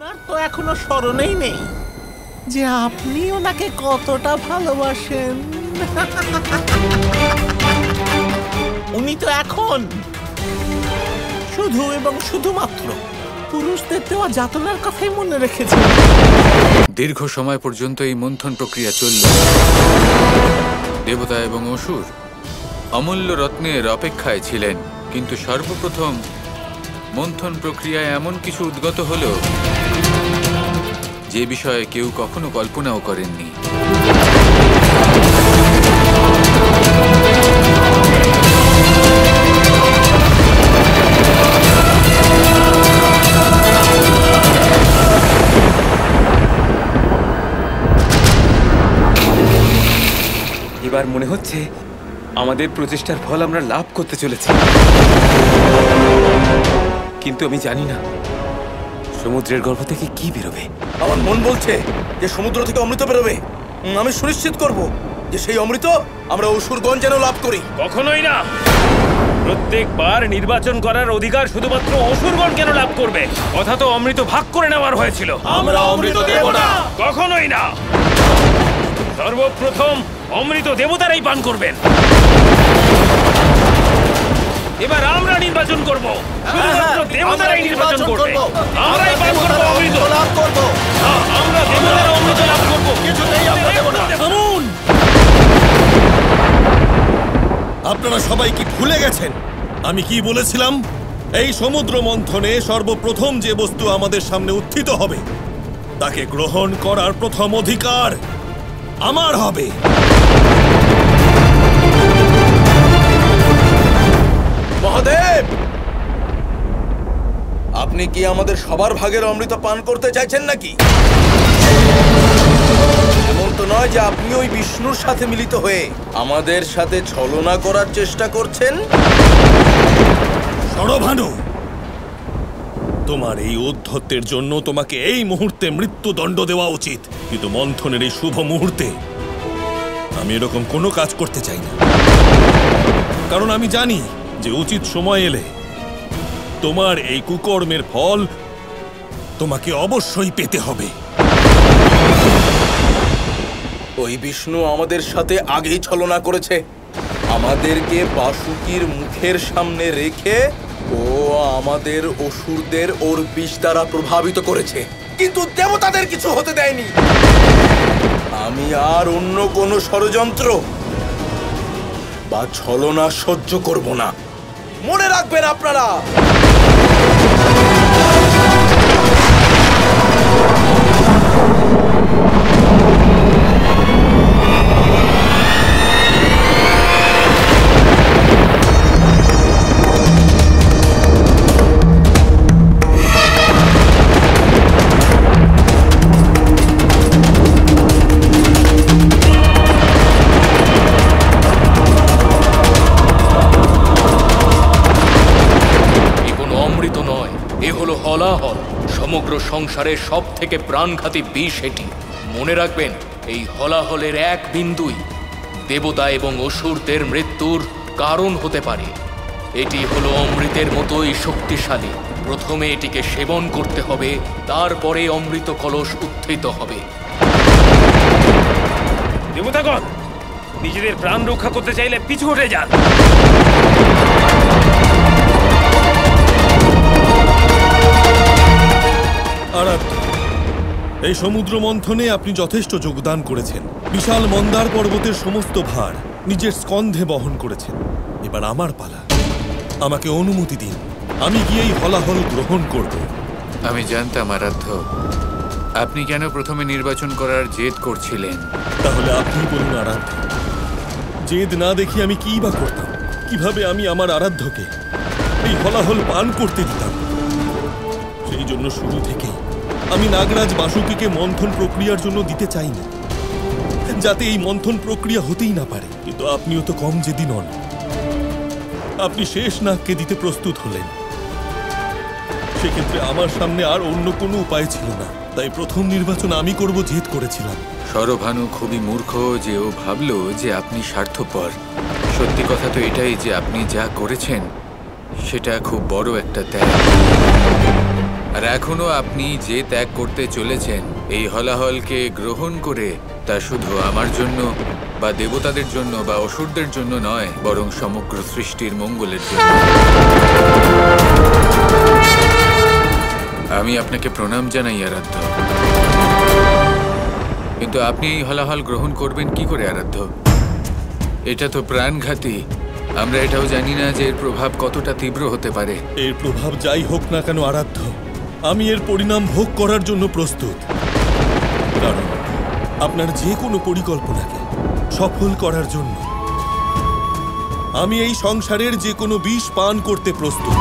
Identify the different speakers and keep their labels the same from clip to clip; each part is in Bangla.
Speaker 1: ওনার তো এখনো স্মরণেই নেই যে আপনি ওনাকে কতটা ভালোবাসেন। উনি তো এখন শুধু এবং শুধুমাত্র পুরুষদের দেওয়া যাতনার কথাই মনে রেখেছেন।
Speaker 2: দীর্ঘ সময় পর্যন্ত এই মন্থন প্রক্রিয়া চলল। দেবতা এবং অসুর অমূল্য রত্নের অপেক্ষায় ছিলেন, কিন্তু সর্বপ্রথম মন্থন প্রক্রিয়ায় এমন কিছু উদ্গত হলো যে বিষয়ে কেউ কখনো কল্পনাও করেননি।
Speaker 3: এবার মনে হচ্ছে আমাদের প্রচেষ্টার ফল আমরা লাভ করতে চলেছি, কিন্তু আমি জানি না সমুদ্রের গর্ভ থেকে কি বেরোবে।
Speaker 4: আমার মন বলছে যে সমুদ্র থেকে অমৃত বেরোবে। আমি সুনিশ্চিত করব যে সেই অমৃত আমরা অসুরগণ যেন লাভ করি।
Speaker 5: কখনোই না। প্রত্যেকবার নির্বাচন করার অধিকার শুধুমাত্র অসুরগণ কেন লাভ করবে? কথা তো অমৃত ভাগ করে নেওয়ার হয়েছিল।
Speaker 4: আমরা অমৃত দেব না।
Speaker 5: কখনোই না। সর্বপ্রথম অমৃত দেবতারাই পান করবেন। এবার আমরা নির্বাচন করব। শুধুমাত্র দেবতারাই নির্বাচন করবে। আমরাই পান করব অমৃত লাভ করব। আমরা দেবতারা অমৃত লাভ করব। কিছুতেই আমরা দেব না।
Speaker 4: থামুন! আপনারা সবাই কি ভুলে গেছেন আমি কি বলেছিলাম? এই সমুদ্র মন্থনে সর্বপ্রথম যে বস্তু আমাদের সামনে উত্থিত হবে তাকে গ্রহণ করার প্রথম অধিকার আমার হবে। মহাদেব, আপনি কি আমাদের সবার ভাগের অমৃত পান করতে চাইছেন নাকি? এমন তো নয় যে আপনি ওই বিষ্ণুর সাথে মিলিত হয়ে আমাদের সাথে ছলনা করার চেষ্টা করছেন। সরভানু, তোমার এই ঔদ্ধত্যের জন্য তোমাকে এই মুহূর্তে মৃত্যুদণ্ড দেওয়া উচিত, কিন্তু মন্থনের এই শুভ মুহূর্তে আমি এরকম কোনো কাজ করতে চাই না। কারণ আমি জানি যে উচিত সময় এলে তোমার এই কুকর্মের ফল তোমাকে অবশ্যই পেতে হবে। ওই বিষ্ণু আমাদের সাথে আগেই ছলনা করেছে। আমাদেরকে বাসুকির মুখের সামনে রেখে ও আমাদের অসুরদের ওর বিষ দ্বারা প্রভাবিত করেছে, কিন্তু দেবতাদের কিছু হতে দেয়নি। আমি আর অন্য কোনো ষড়যন্ত্র বা ছলনা সহ্য করব না। মনে রাখবেন আপনারা।
Speaker 6: সমগ্র সংসারের সব থেকে প্রাণঘাতী বিষ এটি। মনে রাখবেন, এই হলাহলের এক বিন্দুই দেবতা এবং অসুরদের মৃত্যুর কারণ হতে পারে। এটি হলো অমৃতের মতোই শক্তিশালী। প্রথমে এটিকে সেবন করতে হবে, তারপরে অমৃত কলস উত্থিত হবে।
Speaker 5: দেবতাগণ, নিজেদের প্রাণ রক্ষা করতে চাইলে পিছু হটে যান। এই সমুদ্র মন্থনে আপনি যথেষ্ট যোগদান করেছেন। বিশাল মন্দার পর্বতের সমস্ত ভার নিজের স্কন্ধে বহন করেছেন। এবার আমার পালা। আমাকে অনুমতি দিন, আমি গিয়ে এই হলাহল গ্রহণ করব।
Speaker 2: আমি জানতাম আরাধ্য, আপনি কেন প্রথমে নির্বাচন করার জেদ করছিলেন।
Speaker 4: তাহলে আপনি বলুন আরাধ্য, জেদ না দেখি আমি কি বা করতাম? কিভাবে আমি আমার আরাধ্যকে এই হলাহল পান করতে দিতাম? সেই জন্য শুরু থেকেই আমি নাগরাজ বাসুকিকে মন্থন প্রক্রিয়ার জন্য দিতে চাইনি, যাতে এই মন্থন প্রক্রিয়া হতেই না পারে। কিন্তু আপনিও তো কম জেদি নন। আপনি শেষ নাগকে দিতে প্রস্তুত হলেন। সেক্ষেত্রে আমার সামনে আর অন্য কোনো উপায় ছিল না, তাই প্রথম নির্বাচন আমি করব জেদ করেছিলাম।
Speaker 2: সরভানু খুবই মূর্খ যে ও ভাবল যে আপনি স্বার্থপর। সত্যি কথা তো এটাই যে আপনি যা করেছেন সেটা খুব বড় একটা ত্যাগ। আর এখনো আপনি যে ত্যাগ করতে চলেছেন এই হলাহলকে গ্রহণ করে, তা শুধু আমার জন্য বা দেবতাদের জন্য বা অসুরদের জন্য নয়, বরং সমগ্র সৃষ্টির মঙ্গলের জন্য। আমি আপনাকে প্রণাম জানাই আরাধ্য, কিন্তু আপনি এই হলাহল গ্রহণ করবেন কি করে আরাধ্য? এটা তো প্রাণঘাতী। আমরা এটাও জানি না যে এর প্রভাব কতটা তীব্র হতে পারে।
Speaker 5: এর প্রভাব যাই হোক না কেন আরাধ্য, আমি এর পরিণাম ভোগ করার জন্য প্রস্তুত। কারণ আপনার যে কোনো পরিকল্পনাকে সফল করার জন্য আমি এই সংসারের যে কোনো বিষ পান করতে প্রস্তুত।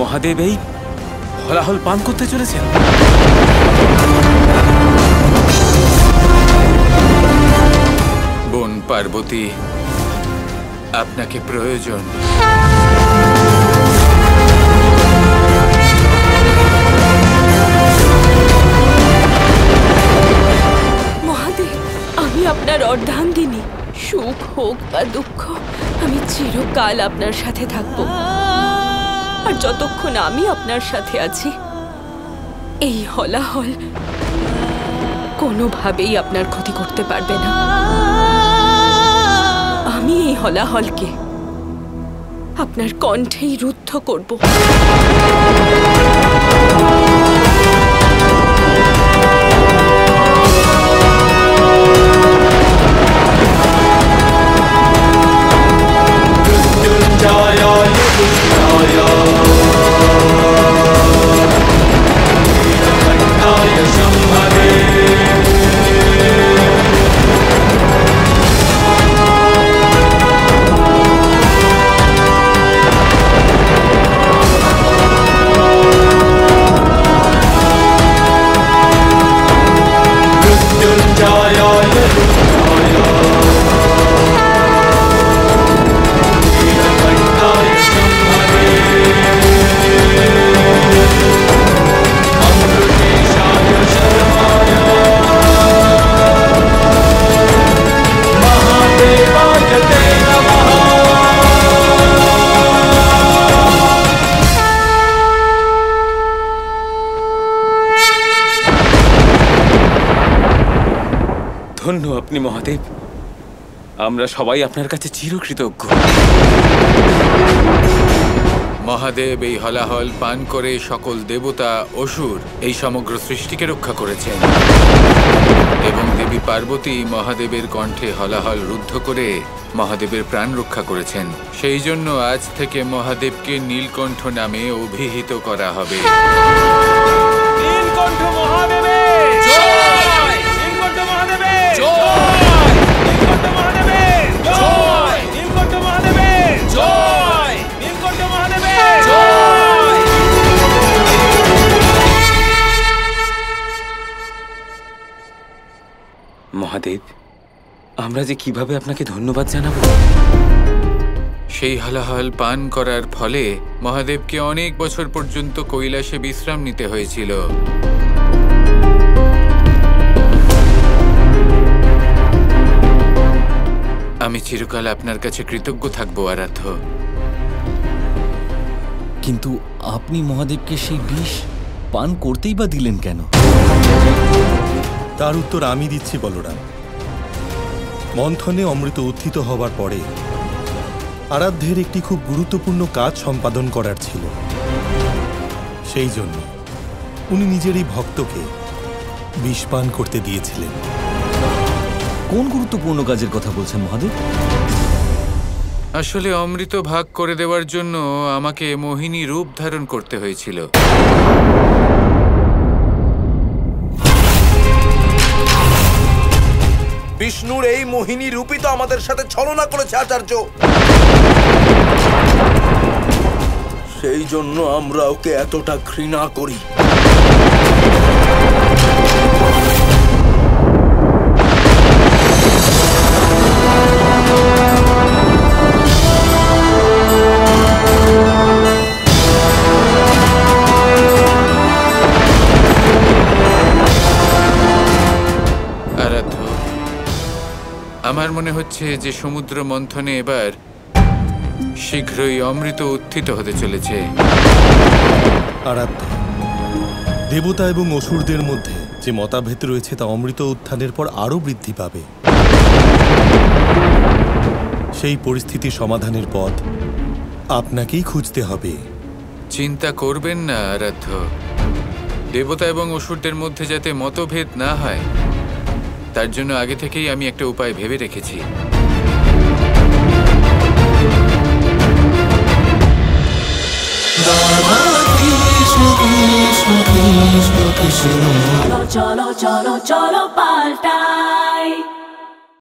Speaker 3: মহাদেব এই হলাহল পান করতে চলেছেন।
Speaker 2: বোন পার্বতী, আপনাকে প্রয়োজন।
Speaker 7: মহাদেব, আমি আপনার অর্ধাঙ্গিনী। সুখ হোক বা দুঃখ, আমি চিরকাল আপনার সাথে থাকবো। আর যতক্ষণ আমি আপনার সাথে আছি, এই হলাহল কোনোভাবেই আপনার ক্ষতি করতে পারবে না। আমি এই হলাহলকে আপনার কণ্ঠেই রুদ্ধ করব।
Speaker 3: ধন্য আপনি মহাদেব, আমরা সবাই আপনার কাছে চিরকৃতজ্ঞ।
Speaker 2: মহাদেব এই হলাহল পান করে সকল দেবতা, অসুর, এই সমগ্র সৃষ্টিকে রক্ষা করেছেন এবং দেবী পার্বতী মহাদেবের কণ্ঠে হলাহল রুদ্ধ করে মহাদেবের প্রাণ রক্ষা করেছেন। সেই জন্য আজ থেকে মহাদেবকে নীলকণ্ঠ নামে অভিহিত করা হবে।
Speaker 4: নীলকণ্ঠ মহাদেবের জয়! নীলকণ্ঠ মহাদেবের জয়! নীলকণ্ঠ মহাদেবের জয়! নীলকণ্ঠ মহাদেবের জয়! নীলকণ্ঠ মহাদেবের জয়!
Speaker 3: মহাদেব, আমরা যে কিভাবে আপনাকে ধন্যবাদ জানাবো।
Speaker 2: সেই হলাহল পান করার ফলে মহাদেবকে অনেক বছর পর্যন্ত কৈলাসে বিশ্রাম নিতে হয়েছিল। আমি চিরকাল আপনার কাছে কৃতজ্ঞ থাকবো আরাধ্য।
Speaker 8: কিন্তু আপনি মহাদেবকে সেই বিষ পান করতেই বা দিলেন কেন?
Speaker 5: তার উত্তর আমি দিচ্ছি বলরাম। মন্থনে অমৃত উত্থিত হবার পরে আরাধ্যের একটি খুব গুরুত্বপূর্ণ কাজ সম্পাদন করার ছিল। সেই জন্য উনি নিজের এই ভক্তকে বিষ পান করতে দিয়েছিলেন।
Speaker 8: কোন গুরুত্বপূর্ণ কাজের কথা বলছেন মহাদেব?
Speaker 2: আসলে অমৃত ভাগ করে দেওয়ার জন্য আমাকে মোহিনী রূপ ধারণ করতে হয়েছিল।
Speaker 4: বিষ্ণুর এই মোহিনী রূপই তো আমাদের সাথে ছলনা করেছে আচার্য। সেই জন্য আমরা ওকে এতটা ঘৃণা করি।
Speaker 2: আরাধ্য, আমার মনে হচ্ছে যে সমুদ্র মন্থনে এবার শীঘ্রই অমৃত উত্থিত হতে চলেছে।
Speaker 5: আরাধ্য, দেবতা এবং অসুরদের মধ্যে যে মতভেদ রয়েছে তা অমৃত উত্থানের পর আরও বৃদ্ধি পাবে। সেই পরিস্থিতি সমাধানের পথ আপনাকেই খুঁজতে হবে।
Speaker 2: চিন্তা করবেন না আরাধ্য, দেবতা এবং অসুরদের মধ্যে যাতে মতভেদ না হয় তার জন্য আগে থেকেই আমি একটা উপায় ভেবে রেখেছি।
Speaker 9: চলো চলো চলো চলো পাল্টাই।